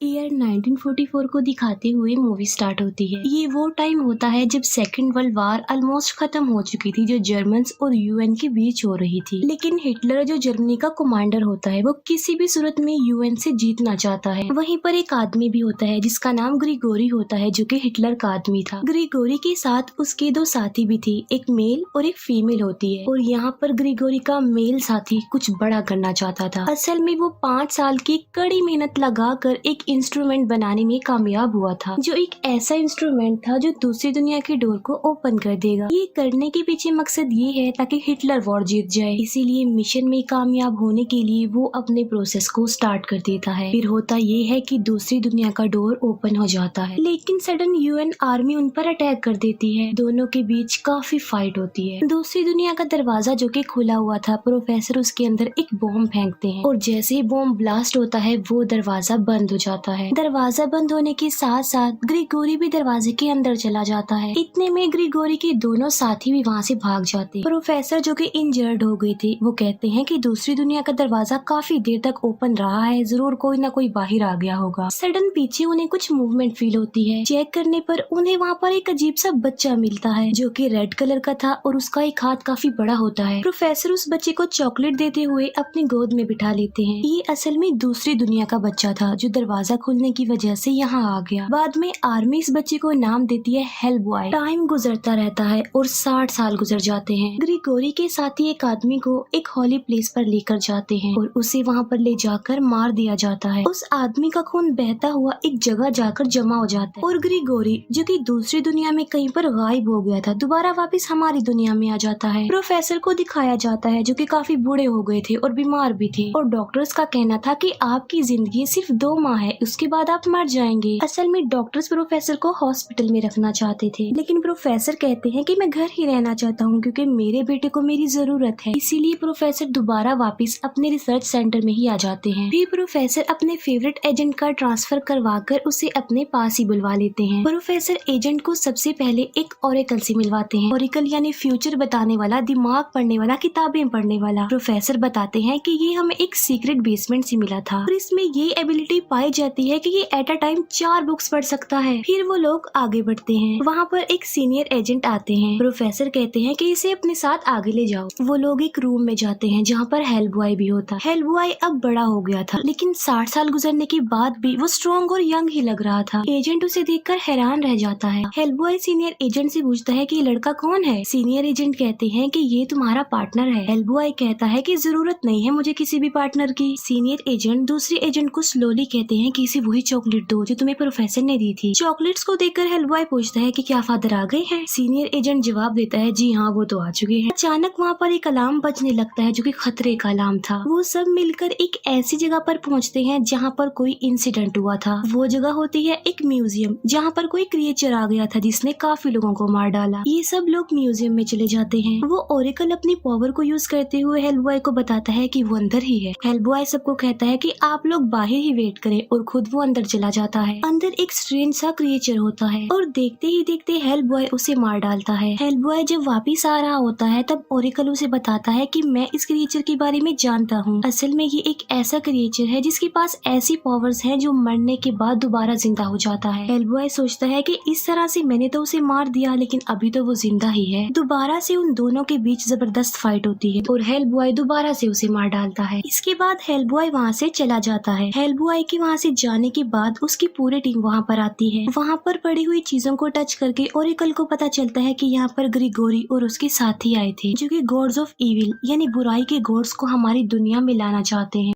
Year 1944 को दिखाते हुए मूवी स्टार्ट होती है। ये वो टाइम होता है जब सेकेंड वर्ल्ड वार ऑलमोस्ट खत्म हो चुकी थी, जो जर्मन्स और यूएन के बीच हो रही थी। लेकिन हिटलर, जो जर्मनी का कमांडर होता है, वो किसी भी सूरत में यूएन से जीतना चाहता है। वहीं पर एक आदमी भी होता है जिसका नाम ग्रिगोरी होता है, जो कि हिटलर का आदमी था। ग्रिगोरी के साथ उसके दो साथी भी थी, एक मेल और एक फीमेल होती है। और यहाँ पर ग्रिगोरी का मेल साथी कुछ बड़ा करना चाहता था। असल में वो 5 साल की कड़ी मेहनत लगाकर एक इंस्ट्रूमेंट बनाने में कामयाब हुआ था, जो एक ऐसा इंस्ट्रूमेंट था जो दूसरी दुनिया के डोर को ओपन कर देगा। ये करने के पीछे मकसद ये है ताकि हिटलर वॉर जीत जाए। इसीलिए मिशन में कामयाब होने के लिए वो अपने प्रोसेस को स्टार्ट कर देता है। फिर होता ये है कि दूसरी दुनिया का डोर ओपन हो जाता है, लेकिन सडन यूएन आर्मी उन पर अटैक कर देती है। दोनों के बीच काफी फाइट होती है। दूसरी दुनिया का दरवाजा जो कि खुला हुआ था, प्रोफेसर उसके अंदर एक बॉम्ब फेंकते हैं और जैसे ही बॉम्ब ब्लास्ट होता है वो दरवाजा बंद हो जाता है। दरवाजा बंद होने के साथ साथ ग्रिगोरी भी दरवाजे के अंदर चला जाता है। इतने में ग्रिगोरी के दोनों साथी भी वहाँ से भाग जाते हैं। प्रोफेसर जो कि इंजर्ड हो गई थी, वो कहते हैं कि दूसरी दुनिया का दरवाजा काफी देर तक ओपन रहा है, जरूर कोई ना कोई बाहर आ गया होगा। सडन पीछे उन्हें कुछ मूवमेंट फील होती है। चेक करने पर उन्हें वहाँ पर एक अजीब सा बच्चा मिलता है जो कि रेड कलर का था और उसका एक हाथ काफी बड़ा होता है। प्रोफेसर उस बच्चे को चॉकलेट देते हुए अपनी गोद में बिठा लेते हैं। ये असल में दूसरी दुनिया का बच्चा था जो दरवाजा खुलने की वजह से यहाँ आ गया। बाद में आर्मी इस बच्चे को नाम देती है हेलबॉय। टाइम गुजरता रहता है और 60 साल गुजर जाते हैं। ग्रिगोरी के साथ ही एक आदमी को एक हॉली प्लेस पर लेकर जाते हैं और उसे वहाँ पर ले जाकर मार दिया जाता है। उस आदमी का खून बहता हुआ एक जगह जाकर जमा हो जाता है और ग्रिगोरी, जो कि दूसरी दुनिया में कहीं पर गायब हो गया था, दोबारा वापस हमारी दुनिया में आ जाता है। प्रोफेसर को दिखाया जाता है जो कि काफी बूढ़े हो गए थे और बीमार भी थे, और डॉक्टर्स का कहना था कि आपकी जिंदगी सिर्फ 2 माह है, उसके बाद आप मर जाएंगे। असल में डॉक्टर्स प्रोफेसर को हॉस्पिटल में रखना चाहते थे, लेकिन प्रोफेसर कहते हैं कि मैं घर ही रहना चाहता हूँ क्योंकि मेरे बेटे को मेरी जरूरत है। इसीलिए प्रोफेसर दोबारा वापस अपने रिसर्च सेंटर में ही आ जाते हैं। फिर प्रोफेसर अपने फेवरेट एजेंट का ट्रांसफर करवाकर उसे अपने पास ही बुलवा लेते हैं। प्रोफेसर एजेंट को सबसे पहले एक ओरेकल से मिलवाते हैं। ओरेकल यानी फ्यूचर बताने वाला, दिमाग पढ़ने वाला, किताबें पढ़ने वाला। प्रोफेसर बताते हैं कि ये हमें एक सीक्रेट बेसमेंट से मिला था और इसमें ये एबिलिटी पाई जाती है कि ये एट अ टाइम 4 बुक्स पढ़ सकता है। फिर वो लोग आगे बढ़ते हैं। वहाँ पर एक सीनियर एजेंट आते हैं। प्रोफेसर कहते हैं कि इसे अपने साथ आगे ले जाओ। वो लोग एक रूम में जाते हैं जहाँ पर हेलबॉय भी होता। हेलबॉय अब बड़ा हो गया था, लेकिन 60 साल गुजरने के बाद भी वो स्ट्रॉन्ग और यंग ही लग रहा था। एजेंट उसे देखकर हैरान रह जाता है। हेलबॉय सीनियर एजेंट से पूछता है कि ये लड़का कौन है। सीनियर एजेंट कहते हैं कि ये तुम्हारा पार्टनर है। हेलबॉय कहता है कि जरूरत नहीं है मुझे किसी भी पार्टनर की। सीनियर एजेंट दूसरे एजेंट को स्लोली कहते हैं कि इसे वही चॉकलेट दो जो तुम्हें प्रोफेसर ने दी थी। चॉकलेट्स को देखकर हेलबॉय पूछता है कि क्या फादर आ गए हैं। सीनियर एजेंट जवाब देता है जी हाँ, वो तो आ चुके हैं। अचानक वहाँ पर एक अलार्म बजने लगता है जो कि खतरे का अलार्म था। वो सब मिलकर एक ऐसी जगह पर पहुँचते हैं जहाँ पर कोई इंसिडेंट हुआ था। वो जगह होती है एक म्यूजियम, जहाँ पर कोई क्रिएचर आ गया था जिसने काफी लोगों को मार डाला। ये सब लोग म्यूजियम में चले जाते हैं। वो ओरेकल अपनी पावर को यूज करते हुए हेलबॉय को बताता है कि वो अंदर ही है। हेलबॉय सबको कहता है कि आप लोग बाहर ही वेट करें और खुद वो अंदर चला जाता है। अंदर एक स्ट्रेंज सा क्रिएचर होता है और देखते ही देखते हेलबॉय उसे मार डालता है। हेलबॉय जब वापिस आ रहा होता है तब ओरेकल उसे बताता है कि मैं इस क्रिएचर के बारे में जानता हूँ। असल में ये एक ऐसा क्रिएचर है जिसके पास ऐसी पावर्स हैं जो मरने के बाद दोबारा जिंदा हो जाता है। हेलबॉय सोचता है कि इस तरह से मैंने तो उसे मार दिया, लेकिन अभी तो वो जिंदा ही है। दोबारा से उन दोनों के बीच जबरदस्त फाइट होती है और हेलबॉय दोबारा से उसे मार डालता है। इसके बाद हेलबॉय वहाँ से चला जाता है। हेलबॉय के वहाँ से जाने के बाद उसकी पूरी टीम वहाँ पर आती है। वहाँ पर पड़ी हुई चीजों को टच करके ओरेकल को पता चलता है कि यहाँ पर ग्रिगोरी और उसके साथी आए थे जो कि गॉड्स ऑफ इविल यानी बुराई के गॉड्स को हमारी दुनिया में लाना चाहते हैं।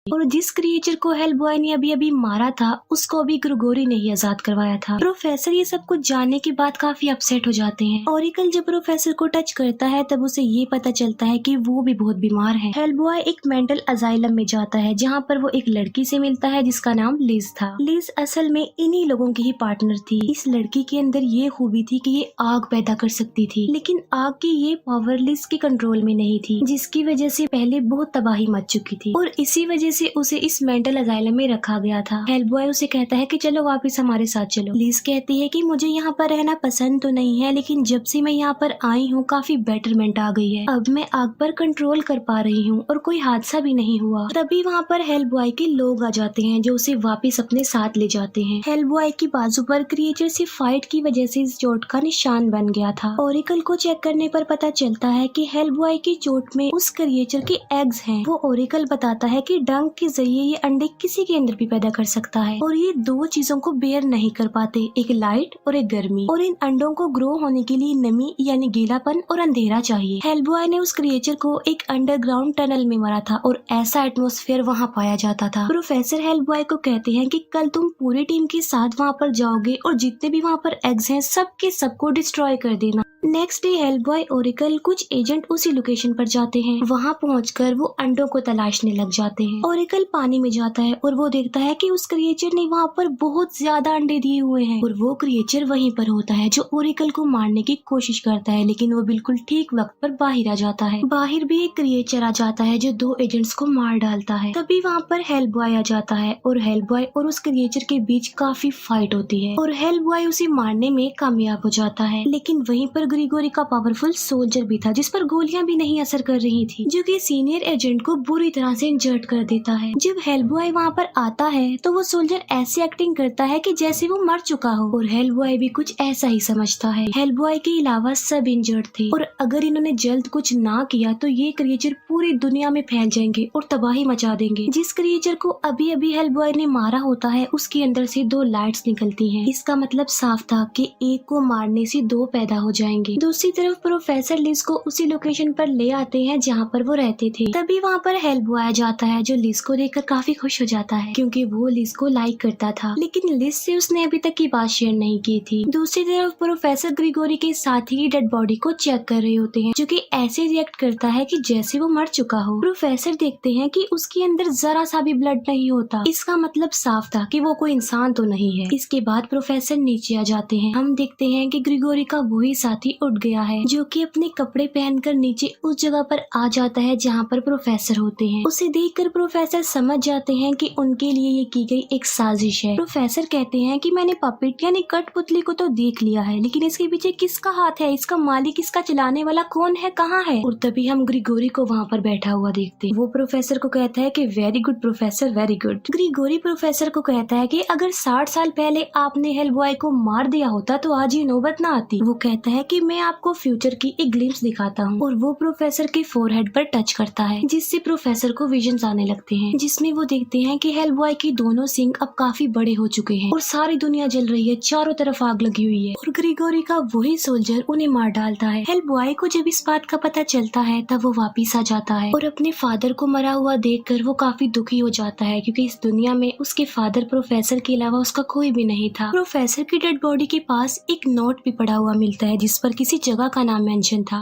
और जिस क्रिएचर को हेलबॉय ने अभी अभी मारा था उसको अभी ग्रिगोरी ने ही आजाद करवाया था। प्रोफेसर ये सब कुछ जानने के बाद काफी अपसेट हो जाते हैं। ओरेकल जब प्रोफेसर को टच करता है तब उसे ये पता चलता है कि वो भी बहुत बीमार है। हेलबॉय एक मेंटल अजाइलम में जाता है जहाँ पर वो एक लड़की से मिलता है जिसका नाम लिज था। लिज असल में इन्हीं लोगों की ही पार्टनर थी। इस लड़की के अंदर ये खूबी थी कि ये आग पैदा कर सकती थी, लेकिन आग की ये पावर लिज के कंट्रोल में नहीं थी, जिसकी वजह से पहले बहुत तबाही मच चुकी थी और इसी वजह से उसे इस मेंटल अजाइलम में रखा गया था। हेलबॉय उसे कहता है कि चलो वापस हमारे साथ चलो। लिज कहती है कि मुझे यहाँ पर रहना पसंद तो नहीं है, लेकिन जब से मैं यहाँ पर आई हूँ काफी बेटरमेंट आ गई है। अब मैं आग पर कंट्रोल कर पा रही हूँ और कोई हादसा भी नहीं हुआ। तभी वहाँ पर हेलबॉय के लोग आ जाते हैं जो उसे वापस अपने साथ ले जाते हैं। हेलबॉय की बाजू पर क्रिएचर से फाइट की वजह से इस चोट का निशान बन गया था। ओरेकल को चेक करने पर पता चलता है कि हेलबॉय की चोट में उस क्रिएचर के एग्स हैं। वो ओरेकल बताता है कि डंक के जरिए ये अंडे किसी के अंदर भी पैदा कर सकता है और ये दो चीजों को बेयर नहीं कर पाते, एक लाइट और एक गर्मी। और इन अंडों को ग्रो होने के लिए नमी यानी गीलापन और अंधेरा चाहिए। हेलबॉय ने उस क्रिएचर को एक अंडरग्राउंड टनल में मारा था और ऐसा एटमॉस्फेयर वहाँ पाया जाता था। प्रोफेसर हेलबॉय को कहते हैं कि कल तुम पूरी टीम के साथ वहाँ पर जाओगे और जितने भी वहाँ पर एग्स हैं सबके सबको डिस्ट्रॉय कर देना। नेक्स्ट डे हेलबॉय ओरेकल कुछ एजेंट उसी लोकेशन पर जाते हैं। वहाँ पहुंचकर वो अंडों को तलाशने लग जाते हैं। ओरेकल पानी में जाता है और वो देखता है कि उस क्रिएचर ने वहाँ पर बहुत ज्यादा अंडे दिए हुए हैं और वो क्रिएचर वहीं पर होता है जो ओरेकल को मारने की कोशिश करता है, लेकिन वो बिल्कुल ठीक वक्त पर बाहर आ जाता है। बाहर भी एक क्रिएचर आ जाता है जो दो एजेंट्स को मार डालता है। तभी वहाँ पर हेलबॉय आ जाता है और हेलबॉय और उस क्रिएचर के बीच काफी फाइट होती है और हेलबॉय उसे मारने में कामयाब हो जाता है। लेकिन वहीं पर ग्रिगोरी का पावरफुल सोल्जर भी था जिस पर गोलियां भी नहीं असर कर रही थी, जो कि सीनियर एजेंट को बुरी तरह से इंजर्ड कर देता है। जब हेलबॉय वहाँ पर आता है तो वो सोल्जर ऐसी एक्टिंग करता है कि जैसे वो मर चुका हो और हेलबॉय भी कुछ ऐसा ही समझता है। हेलबॉय के अलावा सब इंजर्ड थे और अगर इन्होंने जल्द कुछ ना किया तो ये क्रिएचर पूरी दुनिया में फैल जाएंगे और तबाही मचा देंगे। जिस क्रिएचर को अभी अभी हेलबॉय ने मारा होता है उसके अंदर से दो लाइट्स निकलती हैं। इसका मतलब साफ था कि एक को मारने से दो पैदा हो जाएंगे। दूसरी तरफ प्रोफेसर लिज को उसी लोकेशन पर ले आते हैं जहाँ पर वो रहते थे। तभी वहाँ पर हेलबॉय आ जाता है जो लिज को देखकर काफी खुश हो जाता है क्योंकि वो लिज को लाइक करता था, लेकिन लिज से उसने अभी तक की बात शेयर नहीं की थी। दूसरी तरफ प्रोफेसर ग्रिगोरी के साथ ही डेड बॉडी को चेक कर रहे होते हैं जो कि ऐसे रिएक्ट करता है कि जैसे वो मर चुका हो। प्रोफेसर देखते हैं कि उसके अंदर जरा सा भी ब्लड नहीं होता। इसका मतलब साफ था कि वो कोई इंसान तो नहीं है। इसके बाद प्रोफेसर नीचे आ जाते हैं। हम देखते हैं कि ग्रिगोरी का वही साथी उठ गया है जो कि अपने कपड़े पहनकर नीचे उस जगह पर आ जाता है जहाँ पर प्रोफेसर होते हैं। उसे देखकर प्रोफेसर समझ जाते हैं कि उनके लिए ये की गई एक साजिश है। प्रोफेसर कहते हैं कि मैंने पपेट यानी कठपुतली को तो देख लिया है, लेकिन इसके पीछे किसका हाथ है, इसका मालिक, इसका चलाने वाला कौन है, कहाँ है। और तभी हम ग्रिगोरी को वहाँ पर बैठा हुआ देखते हैं। वो प्रोफेसर को कहता है कि very good professor, very good. Grigori professor को कहता है कि अगर 60 साल पहले आपने हेलबॉय को मार दिया होता तो आज ये नौबत ना आती। वो कहता है कि मैं आपको फ्यूचर की एक ग्लिम्स दिखाता हूँ और वो प्रोफेसर के फोरहेड पर टच करता है जिससे प्रोफेसर को विजन्स आने लगते हैं, जिसमें वो देखते हैं कि हेलबॉय के दोनों सिंग अब काफी बड़े हो चुके हैं और सारी दुनिया जल रही है, चारों तरफ आग लगी हुई है और ग्रिगोरी का वही सोल्जर उन्हें मार डालता है। हेलबॉय को जब इस बात का पता चलता है तब वो वापिस आ जाता है और अपने फादर को मरा हुआ देखकर वो काफी दुखी हो जाता है क्योंकि इस दुनिया में उसके फादर प्रोफेसर के अलावा उसका कोई भी नहीं था। प्रोफेसर की डेड बॉडी के पास एक नोट भी पड़ा हुआ मिलता है जिस पर किसी जगह का नाम मेंशन था।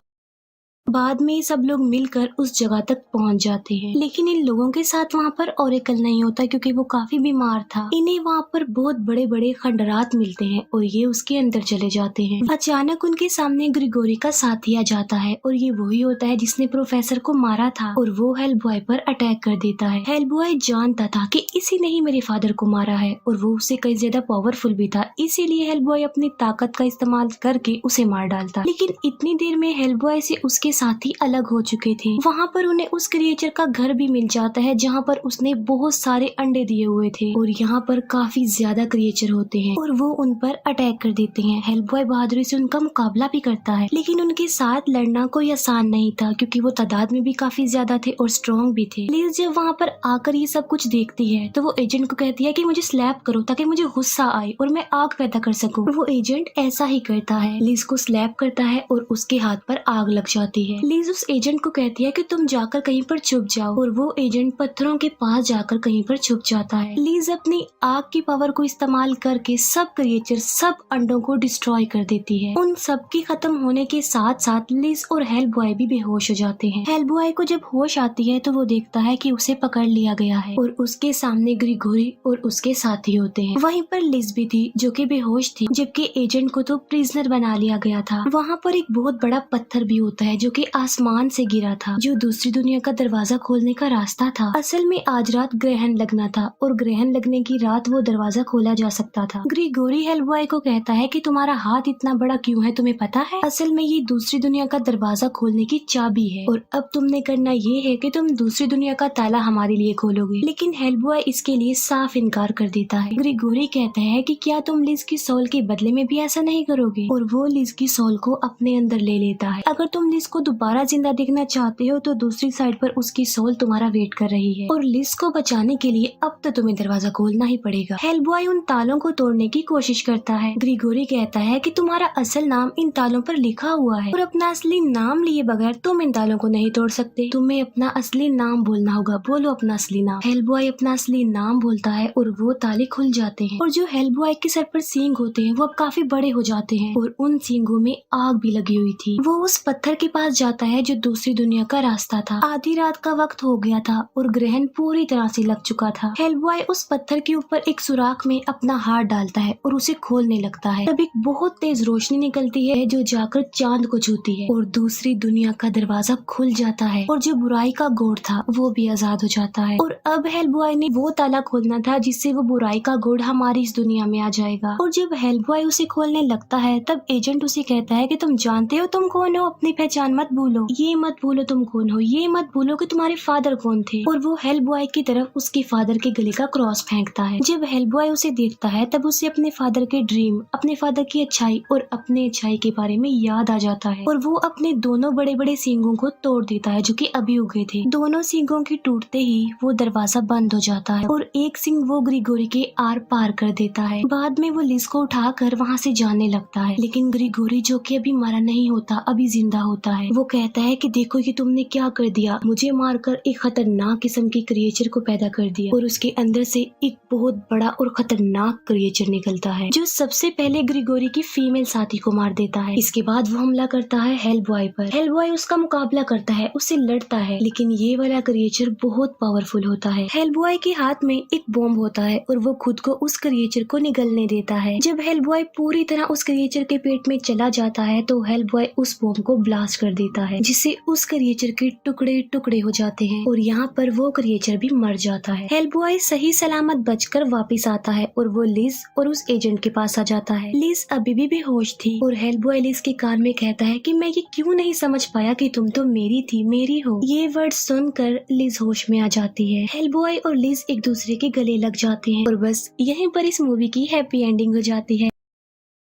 बाद में सब लोग मिलकर उस जगह तक पहुंच जाते हैं, लेकिन इन लोगों के साथ वहाँ पर ओरेकल नहीं होता क्योंकि वो काफी बीमार था। इन्हें वहाँ पर बहुत बड़े बड़े खंडरात मिलते हैं और ये उसके अंदर चले जाते हैं। अचानक उनके सामने ग्रिगोरी का साथी आ जाता है और ये वही होता है जिसने प्रोफेसर को मारा था और वो हेलबॉय पर अटैक कर देता है। हेलबॉय जानता था कि इसी ने ही मेरे फादर को मारा है और वो उससे कई ज्यादा पावरफुल भी था, इसीलिए हेलबॉय अपनी ताकत का इस्तेमाल करके उसे मार डालता। लेकिन इतनी देर में हेलबॉय से उसके साथी अलग हो चुके थे। वहाँ पर उन्हें उस क्रिएचर का घर भी मिल जाता है जहाँ पर उसने बहुत सारे अंडे दिए हुए थे और यहाँ पर काफी ज्यादा क्रिएचर होते हैं और वो उन पर अटैक कर देते हैं। हेलबॉय बहादुरी से उनका मुकाबला भी करता है, लेकिन उनके साथ लड़ना कोई आसान नहीं था क्योंकि वो तादाद में भी काफी ज्यादा थे और स्ट्रॉन्ग भी थे। लिज जब वहाँ पर आकर ये सब कुछ देखती है तो वो एजेंट को कहती है कि मुझे स्लैप करो ताकि मुझे गुस्सा आए और मैं आग पैदा कर सकूं। वो एजेंट ऐसा ही करता है, लिज को स्लैप करता है और उसके हाथ पर आग लग जाती है। लिज उस एजेंट को कहती है कि तुम जाकर कहीं पर छुप जाओ और वो एजेंट पत्थरों के पास जाकर कहीं पर छुप जाता है। लिज अपनी आग की पावर को इस्तेमाल करके सब क्रिएचर, सब अंडों को डिस्ट्रॉय कर देती है। उन सब की खत्म होने के साथ साथ लिज और हेलबॉय भी बेहोश हो जाते हैं। हेलबॉय को जब होश आती है तो वो देखता है कि उसे पकड़ लिया गया है और उसके सामने ग्रिगोरी और उसके साथी होते हैं। वहीं पर लिज भी थी जो कि बेहोश थी, जबकि एजेंट को तो प्रिजनर बना लिया गया था। वहाँ पर एक बहुत बड़ा पत्थर भी होता है जो जो कि आसमान से गिरा था, जो दूसरी दुनिया का दरवाजा खोलने का रास्ता था। असल में आज रात ग्रहण लगना था और ग्रहण लगने की रात वो दरवाजा खोला जा सकता था। ग्रिगोरी हेलबॉय को कहता है कि तुम्हारा हाथ इतना बड़ा क्यों है, तुम्हें पता है? असल में ये दूसरी दुनिया का दरवाजा खोलने की चाबी है और अब तुमने करना ये है कि तुम दूसरी दुनिया का ताला हमारे लिए खोलोगे। लेकिन हेलबॉय इसके लिए साफ इनकार कर देता है। ग्रिगोरी कहता है कि क्या तुम लिज की सोल के बदले में भी ऐसा नहीं करोगे, और वो लिज की सोल को अपने अंदर ले लेता है। अगर तुम लिज को दोबारा जिंदा देखना चाहते हो तो दूसरी साइड पर उसकी सोल तुम्हारा वेट कर रही है, और लिज को बचाने के लिए अब तो तुम्हें दरवाजा खोलना ही पड़ेगा। हेलबॉय उन तालों को तोड़ने की कोशिश करता है। ग्रिगोरी कहता है कि तुम्हारा असल नाम इन तालों पर लिखा हुआ है और अपना असली नाम लिए बगैर तुम इन तालों को नहीं तोड़ सकते। तुम्हें अपना असली नाम बोलना होगा, बोलो अपना असली नाम। हेलबॉय अपना असली नाम बोलता है और वो ताले खुल जाते हैं, और जो हेलबॉय के सर पर सींग होते हैं वो अब काफी बड़े हो जाते हैं और उन सींगों में आग भी लगी हुई थी। वो उस पत्थर के पास जाता है जो दूसरी दुनिया का रास्ता था। आधी रात का वक्त हो गया था और ग्रहण पूरी तरह से लग चुका था। हेलबॉय उस पत्थर के ऊपर एक सुराख में अपना हाथ डालता है और उसे खोलने लगता है। तब एक बहुत तेज रोशनी निकलती है जो जाकर चांद को छूती है और दूसरी दुनिया का दरवाजा खुल जाता है, और जो बुराई का गोड़ था वो भी आजाद हो जाता है। और अब हेलबॉय ने वो ताला खोलना था जिससे वो बुराई का गोड़ हमारी इस दुनिया में आ जाएगा। और जब हेलबॉय उसे खोलने लगता है तब एजेंट उसे कहता है कि तुम जानते हो तुम कौन हो, अपनी पहचान मत भूलो, ये मत भूलो तुम कौन हो, ये मत भूलो कि तुम्हारे फादर कौन थे। और वो हेलबॉय की तरफ उसके फादर के गले का क्रॉस फेंकता है। जब हेलबॉय उसे देखता है तब उसे अपने फादर के ड्रीम, अपने फादर की अच्छाई और अपने अच्छाई के बारे में याद आ जाता है, और वो अपने दोनों बड़े बड़े सींगों को तोड़ देता है जो कि अभी उगे थे। दोनों सींगों के टूटते ही वो दरवाजा बंद हो जाता है और एक सींग वो ग्रिगोरी के आर पार कर देता है। बाद में वो लिज को उठाकर वहाँ से जाने लगता है, लेकिन ग्रिगोरी जो कि अभी मरा नहीं होता, अभी जिंदा होता है। वो कहता है कि देखो ये तुमने क्या कर दिया, मुझे मारकर एक खतरनाक किस्म के क्रिएचर को पैदा कर दिया, और उसके अंदर से एक बहुत बड़ा और खतरनाक क्रिएचर निकलता है जो सबसे पहले ग्रिगोरी की फीमेल साथी को मार देता है। इसके बाद वो हमला करता है हेलबॉय पर। हेलबॉय उसका मुकाबला करता है, उससे लड़ता है, लेकिन ये वाला क्रिएचर बहुत पावरफुल होता है। हेलबॉय के हाथ में एक बॉम्ब होता है और वो खुद को उस क्रिएचर को निगलने देता है। जब हेलबॉय पूरी तरह उस क्रिएचर के पेट में चला जाता है तो हेलबॉय उस बॉम्ब को ब्लास्ट कर देता है, जिससे उस क्रिएचर के टुकड़े टुकड़े हो जाते हैं और यहाँ पर वो क्रिएचर भी मर जाता है। हेलबॉय सही सलामत बचकर वापस आता है और वो लिज और उस एजेंट के पास आ जाता है। लिज अभी भी बेहोश थी और हेलबॉय लिज के कान में कहता है कि मैं ये क्यों नहीं समझ पाया कि तुम तो मेरी थी, मेरी हो। ये वर्ड सुनकर लिज होश में आ जाती है। हेलबॉय और लिज एक दूसरे के गले लग जाते हैं और बस यहीं पर इस मूवी की हैप्पी एंडिंग हो जाती है।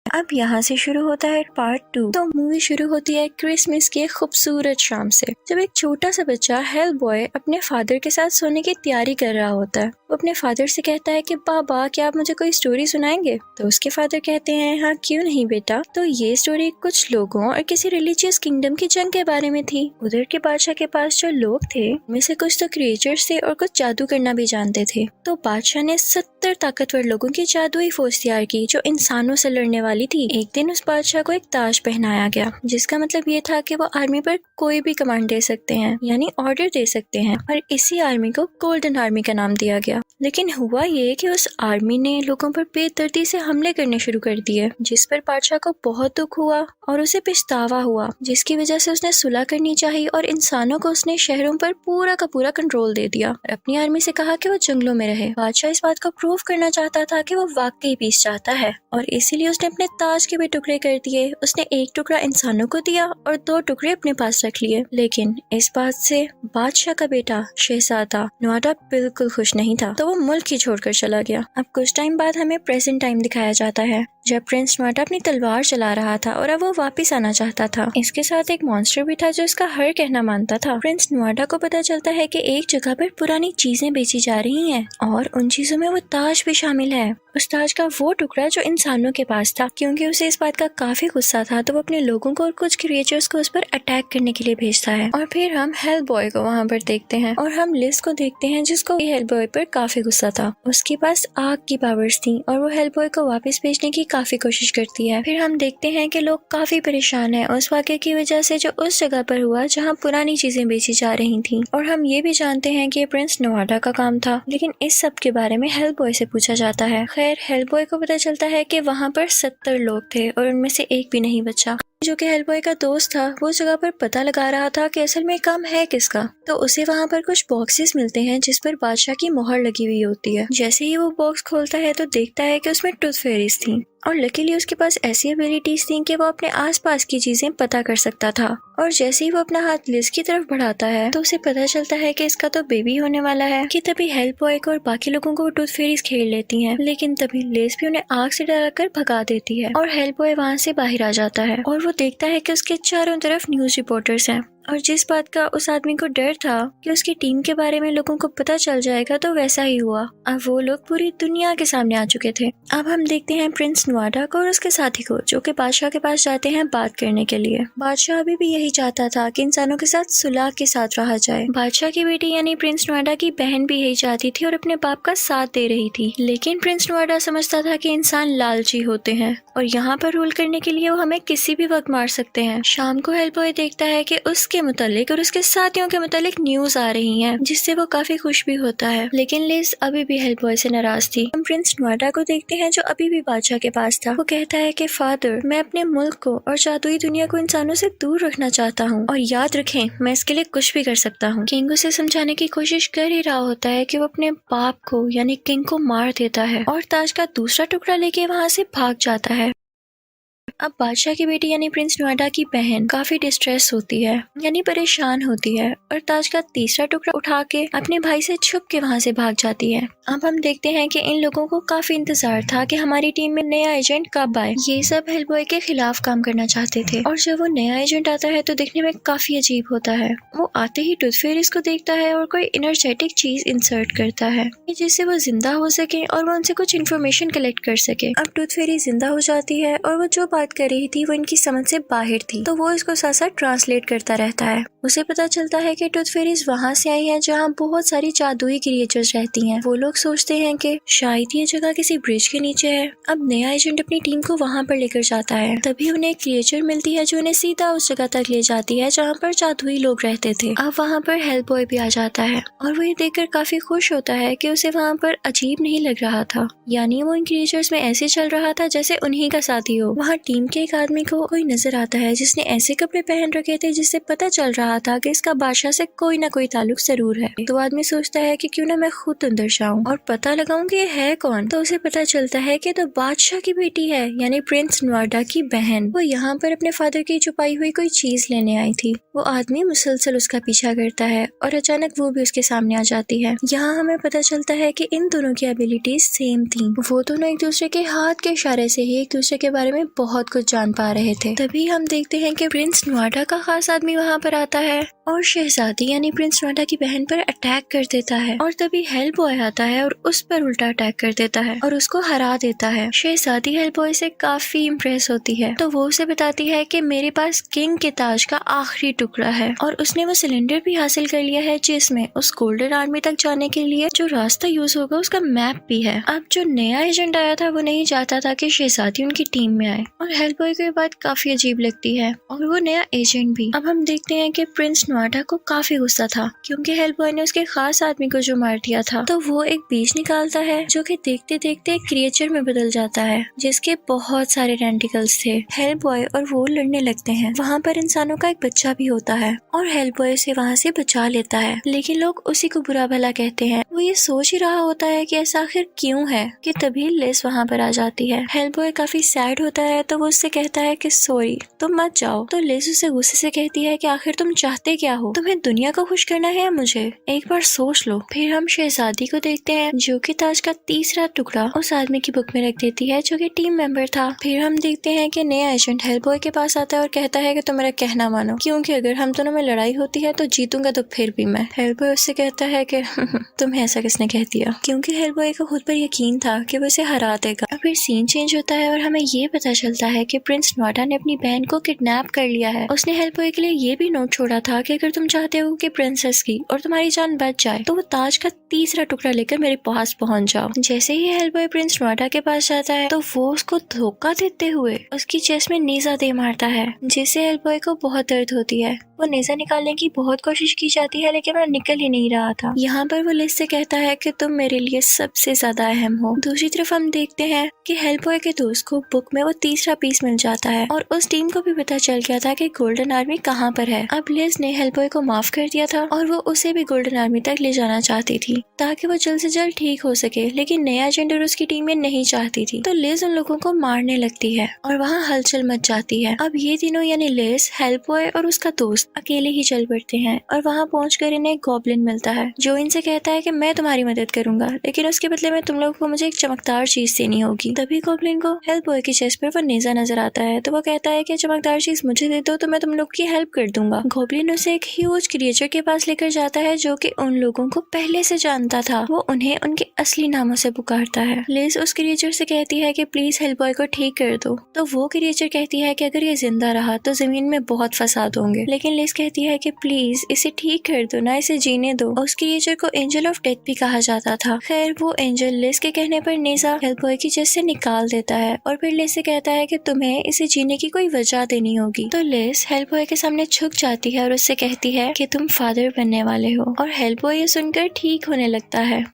अब यहाँ से शुरू होता है पार्ट 2। तो मूवी शुरू होती है क्रिसमस की एक खूबसूरत शाम से, जब एक छोटा सा बच्चा हेलबॉय अपने फादर के साथ सोने की तैयारी कर रहा होता है। वो अपने फादर से कहता है कि पापा क्या आप मुझे कोई स्टोरी सुनाएंगे? तो उसके फादर कहते हैं हाँ क्यों नहीं बेटा। तो ये स्टोरी कुछ लोगों और किसी रिलीजियस किंगडम की जंग के बारे में थी। उधर के बादशाह के पास जो लोग थे उनमें से कुछ तो क्रिएचर्स थे और कुछ जादू करना भी जानते थे। तो बादशाह ने 70 ताकतवर लोगों की जादुई फौज तैयार की जो इंसानों से लड़ने वाली थी। एक दिन उस बादशाह को एक ताज पहनाया गया, जिसका मतलब ये था कि वो आर्मी पर कोई भी कमांड दे सकते हैं, यानी ऑर्डर दे सकते हैं, और इसी आर्मी को गोल्डन आर्मी का नाम दिया गया। लेकिन हुआ ये कि उस आर्मी ने लोगों पर बेदर्दी से हमले करने शुरू कर दिए, जिस पर बादशाह को बहुत दुख हुआ और उसे पछतावा हुआ, जिसकी वजह से उसने सुलह करनी चाहिए और इंसानों को उसने शहरों पर पूरा का पूरा कंट्रोल दे दिया और अपनी आर्मी से कहा कि वो जंगलों में रहे। बादशाह इस बात को प्रूव करना चाहता था कि वो वाकई पीस चाहता है, और इसीलिए उसने अपने ताज के भी टुकड़े कर दिए। उसने एक टुकड़ा इंसानों को दिया और 2 टुकड़े अपने पास रख लिए। लेकिन इस बात से बादशाह का बेटा शहजादा नुआडा बिल्कुल खुश नहीं था, तो वो मुल्क ही छोड़कर चला गया। अब कुछ टाइम बाद हमें प्रेजेंट टाइम दिखाया जाता है, जब प्रिंस नुआडा अपनी तलवार चला रहा था और अब वो वापस आना चाहता था। इसके साथ एक मॉन्स्टर भी था जो इसका हर कहना मानता था। प्रिंस नुआडा को पता चलता है कि एक जगह पर पुरानी चीजें बेची जा रही हैं और उन चीजों में वो ताज भी शामिल है। उस ताज का वो टुकड़ा जो इंसानों के पास था। क्योंकि उसे इस बात का काफी गुस्सा था तो वो अपने लोगों को और कुछ क्रिएचर्स को उस पर अटैक करने के लिए भेजता है। और फिर हम हेलबॉय को वहाँ पर देखते हैं और हम लिज को देखते हैं जिसको हेलबॉय पर काफी गुस्सा था। उसके पास आग की पावर्स थी और वो हेलबॉय को वापस भेजने की काफी कोशिश करती है। फिर हम देखते हैं कि लोग काफी परेशान हैं उस वाक़े की वजह से जो उस जगह पर हुआ जहाँ पुरानी चीजें बेची जा रही थी। और हम ये भी जानते हैं कि प्रिंस नुआडा का काम था, लेकिन इस सब के बारे में हेलबॉय से पूछा जाता है। खैर हेलबॉय को पता चलता है कि वहाँ पर 70 लोग थे और उनमें से एक भी नहीं बचा। जो कि हेल्प बॉय का दोस्त था, वो जगह पर पता लगा रहा था कि असल में काम है किसका। तो उसे वहाँ पर कुछ बॉक्सेस मिलते हैं जिस पर बादशाह की मोहर लगी हुई होती है। जैसे ही वो बॉक्स खोलता है तो देखता है कि उसमें टूथ फेरीज थी और लकीली उसके पास ऐसी एबिलिटीज थी कि वो अपने आसपास की चीजें पता कर सकता था। और जैसे ही वो अपना हाथ लिज की तरफ बढ़ाता है तो उसे पता चलता है कि इसका तो बेबी होने वाला है। कि तभी हेल्प बॉय को और बाकी लोगों को टूथ फेरीज खेल लेती हैं, लेकिन तभी लिज भी उन्हें आग से डराकर भगा देती है और हेल्प बॉय वहाँ से बाहर आ जाता है और वो देखता है कि उसके चारों तरफ न्यूज रिपोर्टर्स हैं। और जिस बात का उस आदमी को डर था कि उसकी टीम के बारे में लोगों को पता चल जाएगा, तो वैसा ही हुआ। अब वो लोग पूरी दुनिया के सामने आ चुके थे। अब हम देखते हैं प्रिंस नुआडा को और उसके साथी को, जो कि बादशाह के पास जाते हैं बात करने के लिए। बादशाह अभी भी यही चाहता था कि इंसानों के साथ सुलह के साथ रहा जाए। बादशाह की बेटी यानी प्रिंस नुआडा की बहन भी यही चाहती थी और अपने बाप का साथ दे रही थी, लेकिन प्रिंस नुआडा समझता था कि इंसान लालची होते हैं और यहाँ पर रूल करने के लिए वो हमें किसी भी वक्त मार सकते हैं। शाम को हेल्प बॉय देखता है कि उसके मुतालिक और उसके साथियों के मुतालिक न्यूज आ रही हैं, जिससे वो काफी खुश भी होता है, लेकिन लिज अभी भी हेल्प बॉय से नाराज थी। हम प्रिंस नुआडा को देखते हैं जो अभी भी बादशाह के पास था। वो कहता है कि फादर, मैं अपने मुल्क को और जादुई दुनिया को इंसानों से दूर रखना चाहता हूँ और याद रखें मैं इसके लिए कुछ भी कर सकता हूँ। किंग उसे समझाने की कोशिश कर ही रहा होता है कि वो अपने बाप को यानी किंग को मार देता है और ताज का दूसरा टुकड़ा लेके वहाँ से भाग जाता है। अब बादशाह की बेटी यानी प्रिंस नुआडा की बहन काफी डिस्ट्रेस होती है यानी परेशान होती है और ताज का तीसरा टुकड़ा उठा के अपने भाई से छुप के वहाँ से भाग जाती है। अब हम देखते हैं कि इन लोगों को काफी इंतजार था कि हमारी टीम में नया एजेंट कब आए। ये सब हेल्प बॉय के खिलाफ काम करना चाहते थे और जब वो नया एजेंट आता है तो दिखने में काफी अजीब होता है। वो आते ही टूथ फेरीज को देखता है और कोई एनर्जेटिक चीज इंसर्ट करता है जिससे वो जिंदा हो सके और वो उनसे कुछ इन्फॉर्मेशन कलेक्ट कर सके। अब टूथ फेरी जिंदा हो जाती है और वो जो बात कर रही थी वो इनकी समझ से बाहर थी, तो वो इसको साथ साथ ट्रांसलेट करता रहता है। उसे पता चलता है कि टूथ फेरीज वहाँ से आई हैं जहाँ बहुत सारी जादुई क्रिएचर्स रहती हैं। वो लोग सोचते हैं कि शायद ये जगह किसी ब्रिज के नीचे है। अब नया एजेंट अपनी टीम को वहाँ पर लेकर जाता है, तभी उन्हें एक क्रिएचर मिलती है जो उन्हें सीधा उस जगह तक ले जाती है जहाँ पर जादुई लोग रहते थे। अब वहाँ पर हेल्प बॉय भी आ जाता है और वो ये देखकर काफी खुश होता है कि उसे वहाँ पर अजीब नहीं लग रहा था, यानी वो इन क्रिएचर्स में ऐसे चल रहा था जैसे उन्हीं का साथी हो। वहाँ टीम के एक आदमी को कोई नजर आता है जिसने ऐसे कपड़े पहन रखे थे जिससे पता चल रहा था कि इसका बादशाह से कोई ना कोई ताल्लुक जरूर है। तो आदमी सोचता है कि क्यों ना मैं खुद अंदर जाऊं और पता लगाऊं कि ये है कौन। तो उसे पता चलता है कि तो बादशाह की बेटी है यानी प्रिंस नुआडा की बहन। वो यहाँ पर अपने फादर की छुपाई हुई कोई चीज लेने आई थी। वो आदमी मुसलसल उसका पीछा करता है और अचानक वो भी उसके सामने आ जाती है। यहाँ हमें पता चलता है कि इन दोनों की एबिलिटीज सेम थी। वो दोनों एक दूसरे के हाथ के इशारे से ही एक दूसरे के बारे में बहुत कुछ जान पा रहे थे। तभी हम देखते हैं कि प्रिंस नुआडा का खास आदमी वहाँ पर आता है और शहजादी यानी प्रिंस नुआडा की बहन पर अटैक कर देता है और तभी हेल्प बॉय आता है और उस पर उल्टा अटैक कर देता है और उसको हरा देता है। शहजादी हेल्प बॉय से काफी इम्प्रेस होती है, तो वो उसे बताती है कि मेरे पास किंग के ताज का आखिरी टुकड़ा है और उसने वो सिलेंडर भी हासिल कर लिया है जिसमें उस गोल्डन आर्मी तक जाने के लिए जो रास्ता यूज होगा उसका मैप भी है। अब जो नया एजेंट आया था वो नहीं चाहता था कि शहजादी उनकी टीम में आए और हेल्प बॉय को ये बात काफी अजीब लगती है और वो नया एजेंट भी। अब हम देखते हैं कि प्रिंस नुआडा को काफी गुस्सा था क्योंकि हेल्प बॉय ने उसके खास आदमी को जो मार दिया था। तो वो एक बीज निकालता है जो कि देखते देखते एक क्रिएचर में बदल जाता है जिसके बहुत सारे टेंटिकल्स थे। हेल्प बॉय और वो लड़ने लगते हैं। वहाँ पर इंसानों का एक बच्चा भी होता है और हेल्प बॉय उसे वहाँ से बचा लेता है, लेकिन लोग उसी को बुरा भला कहते हैं। वो ये सोच ही रहा होता है कि ऐसा आखिर क्यों है कि तभी लिज वहाँ पर आ जाती है। हेल्प बॉय काफी सैड होता है तो वो उससे कहता है कि सॉरी तुम मत जाओ। तो लिज उसे गुस्से से कहती है कि आखिर तुम चाहते क्या हो, तुम्हें दुनिया को खुश करना है या मुझे, एक बार सोच लो। फिर हम शहजादी को देखते हैं जो कि ताज का तीसरा टुकड़ा उस आदमी की बुक में रख देती है जो कि टीम मेंबर था। फिर हम देखते हैं कि नया एजेंट हेल्प बॉय के पास आता है और कहता है कि तुम मेरा कहना मानो क्योंकि अगर हम दोनों में लड़ाई होती है तो जीतूंगा तो फिर भी मैं। हेल्प बॉय उससे कहता है कि तुम्हें ऐसा किसने कह दिया, क्योंकि हेल्प बॉय को खुद पर यकीन था कि वो उसे हरा देगा। फिर सीन चेंज होता है और हमें ये पता चलता है कि प्रिंस नुआडा ने अपनी बहन को किडनैप कर लिया है। उसने हेल्प बॉय के लिए ये भी नोट छोड़ा था कि अगर तुम चाहते हो कि प्रिंसेस की और तुम्हारी जान बच जाए तो वो ताज का तीसरा टुकड़ा लेकर मेरे पास पहुंच जाओ। जैसे ही हेल्प बॉय प्रिंस नुआडा के पास जाता है तो वो उसको धोखा देते हुए उसकी चेस्ट में नीजा दे मारता है जिससे हेल्प बॉय को बहुत दर्द होती है। वो नेजा निकालने की बहुत कोशिश की जाती है लेकिन वो निकल ही नहीं रहा था। यहाँ पर वो लिज से कहता है कि तुम मेरे लिए सबसे ज्यादा अहम हो। दूसरी तरफ हम देखते हैं कि हेल्पबॉय के दोस्त को बुक में वो तीसरा पीस मिल जाता है और उस टीम को भी पता चल गया था कि गोल्डन आर्मी कहाँ पर है। अब लिज ने हेल्पबॉय को माफ कर दिया था और वो उसे भी गोल्डन आर्मी तक ले जाना चाहती थी ताकि वो जल्द से जल्द ठीक हो सके, लेकिन नया एजेंट और उसकी टीम में नहीं चाहती थी। तो लिज उन लोगों को मारने लगती है और वहाँ हलचल मच जाती है। अब ये तीनों यानी लिज, हेल्पबॉय और उसका दोस्त अकेले ही चल पड़ते हैं और वहाँ पहुंचकर इन्हें एक गॉब्लिन मिलता है जो इनसे कहता है कि मैं तुम्हारी मदद करूंगा लेकिन उसके बदले में तुम लोगों को मुझे एक चमकदार चीज देनी होगी। तभी गॉब्लिन को हेल्पबॉय की चेस्ट पर वो नेजा नजर आता है तो वो कहता है कि चमकदार चीज मुझे दे दो तो मैं तुम लोग की हेल्प कर दूंगा। गॉब्लिन उसे एक ह्यूज क्रिएचर के पास लेकर जाता है जो कि उन लोगों को पहले से जानता था। वो उन्हें उनके असली नामों से पुकारता है। लिज उस क्रिएचर से कहती है कि प्लीज हेल्पबॉय को ठीक कर दो। तो वो क्रिएचर कहती है कि अगर ये जिंदा रहा तो जमीन में बहुत फसाद होंगे, लेकिन लिज कहती है कि प्लीज इसे ठीक कर दो ना, इसे जीने दो। उस क्रिएचर को एंजल ऑफ डेथ भी कहा जाता था। खैर वो एंजल लिज के कहने पर नेजा हेल्पबॉय की चेस्ट से निकाल देता है और फिर लिज से कहता है कि तुम्हें इसे जीने की कोई वजह देनी होगी। तो लिज हेल्पबॉय के सामने झुक जाती है और उससे कहती है कि तुम फादर बनने वाले हो और हेल्पबॉय ये सुनकर ठीक होने लगता है।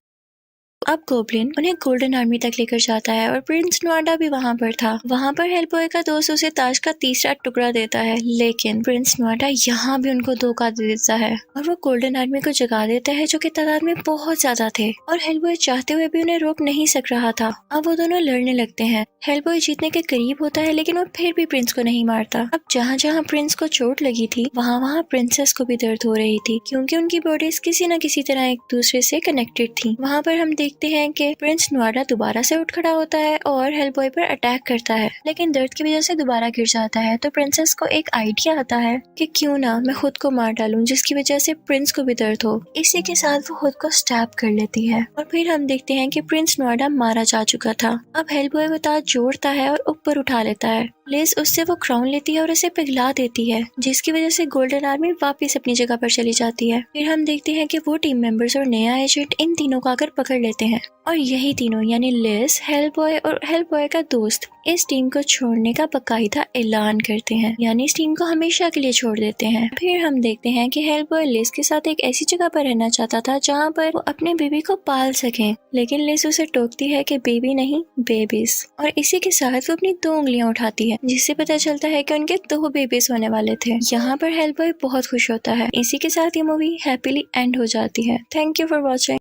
अब गॉब्लिन उन्हें गोल्डन आर्मी तक लेकर जाता है और प्रिंस नुआडा भी वहाँ पर था। वहाँ पर हेल्पबॉय का दोस्त उसे ताज का तीसरा टुकड़ा देता है, लेकिन प्रिंस नुआडा यहाँ भी उनको धोखा दे देता है और वो गोल्डन आर्मी को जगा देता है जो कि तादाद में बहुत ज्यादा थे और हेल्पबॉय चाहते हुए भी उन्हें रोक नहीं सक रहा था। अब वो दोनों लड़ने लगते हैं। हेल्पबॉय जीतने के करीब होता है लेकिन वो फिर भी प्रिंस को नहीं मारता। अब जहाँ जहाँ प्रिंस को चोट लगी थी वहाँ वहाँ प्रिंसेस को भी दर्द हो रही थी क्योंकि उनकी बॉडीज किसी न किसी तरह एक दूसरे से कनेक्टेड थी। वहाँ पर हम देखते हैं कि प्रिंस नुआडा दोबारा से उठ खड़ा होता है और हेल्पबॉय पर अटैक करता है, लेकिन दर्द की वजह से दोबारा गिर जाता है। तो प्रिंसेस को एक आइडिया आता है कि क्यों ना मैं खुद को मार डालूं जिसकी वजह से प्रिंस को भी दर्द हो। इसी के साथ वो खुद को स्टैब कर लेती है और फिर हम देखते हैं कि प्रिंस नुआडा मारा जा चुका था। अब हेल्पबॉय वो ताज जोड़ता है और ऊपर उठा लेता है। लिज उससे वो क्राउन लेती है और उसे पिघला देती है जिसकी वजह से गोल्डन आर्मी वापस अपनी जगह पर चली जाती है। फिर हम देखते हैं कि वो टीम मेंबर्स और नया एजेंट इन तीनों को आकर पकड़ लेते हैं और यही तीनों यानी लिज, हेल्पबॉय और हेल्पबॉय का दोस्त इस टीम को छोड़ने का बाकायदा ऐलान करते हैं, यानी इस टीम को हमेशा के लिए छोड़ देते हैं। फिर हम देखते हैं कि हेल्पबॉय लिज के साथ एक ऐसी जगह पर रहना चाहता था जहाँ पर वो अपने बेबी को पाल सके, लेकिन लिज उसे टोकती है कि बेबी नहीं बेबीज, और इसी के साथ वो अपनी 2 उंगलियां उठाती है जिससे पता चलता है कि उनके 2 बेबीज होने वाले थे। यहाँ पर हेल्पबॉय बहुत खुश होता है। इसी के साथ ये मूवी हैप्पीली एंड हो जाती है। Thank you for watching.